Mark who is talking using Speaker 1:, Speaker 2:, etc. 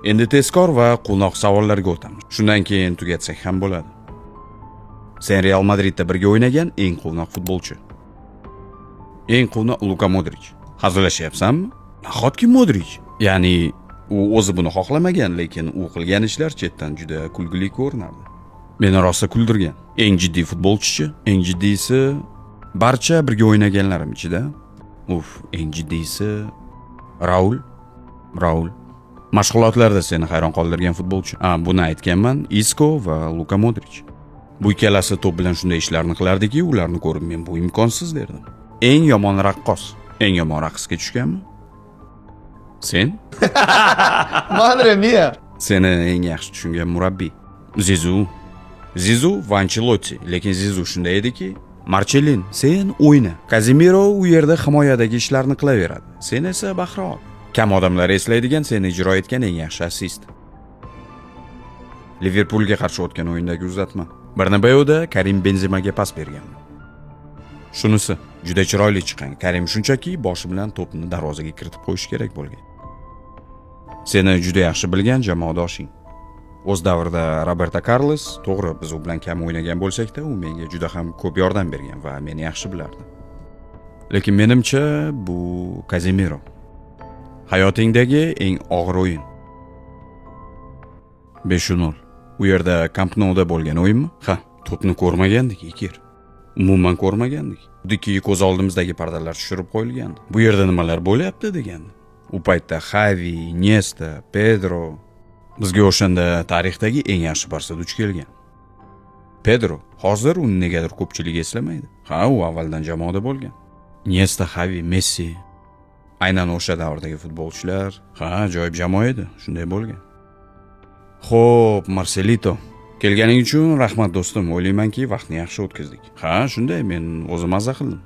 Speaker 1: Endi tezkor va quvnoq savollarga o'tamiz. Shundan keyin tugatsak ham bo'ladi. Sen Real Madridda birga o'ynagan eng quvnoq futbolchi. Eng quvnoq Luka Modric. Hazillashyapsanmi? Nahotki Modric? Ya'ni u o'zi buni xohlamagan, lekin u qilgan ishlar chetdan juda kulgili ko'rinardi. Meni rosa kuldirgan. Eng jiddiy futbolchi, eng jiddiysi barcha birga o'ynaganlarim ichida. Eng jiddiysi Raul. Mashg'ulotlarda seni hayron qoldirgan futbolchi. Buni aytganman, Isco va Luka Modric. Bu ikkalasi to'p bilan shunday ishlarni qilardiki, ularni ko'rib men bu imkonsiz derdim. Eng yomon raqqos, eng yomon raqsga tushganmi? Sen?
Speaker 2: Madre mia.
Speaker 1: Seni eng yaxshi tushungan murabbiy Zizu va Ancelotti, lekin Zizu shunday ediki, Marchelin, sen o'yna. Casemiro u yerda himoyadagi ishlarni qilaveradi. Sen esa bahra ol. Kam odamlar eslaydigan seni ijro etgan eng yaxshi assist. Liverpoolga qarshi o'tgan o'yindagi uzatma. Bernabeuda Karim Benzemaga pas bergan. Shunisi juda chiroyli chiqqan. Karim shunchaki boshi bilan to'pni darvozaga kiritib qo'yish kerak bo'lgan. Seni juda yaxshi bilgan jamoadoshing. O'z davrida Roberto Carlos, to'g'ri biz u bilan kam o'ynagan bo'lsak-da, u menga juda ham ko'p yordam bergan va meni yaxshi bilardi. Lekin menimcha bu Casemiro. Hayotingdagi eng og'ir o'yin. 5-0. U yerda Camp Nou'da bo'lgan o'yinmi? To'pni ko'rmagandik, Iker. Umuman ko'rmagandik. Xuddi ko'z oldimizdagi pardalar tushirib qo'yilgandi. Bu yerda nimalar bo'lyapti degandi. U paytda Xavi, Iniesta, Pedro bizga o'shanda tarixdagi eng yaxshi Barsa duch kelgan. Pedro hozir uni negadir ko'pchilik eslamaydi. U avvaldan jamoada bo'lgan. Iniesta, Xavi, Messi aynan o'sha davrdagi futbolchilar, ajoyib jamoa edi, shunday bo'lgan. Xo'p, Marcelito, kelganing uchun rahmat do'stim. O'ylaymanki, vaqtni yaxshi o'tkazdik. Shunday, men o'zim mazza qildim.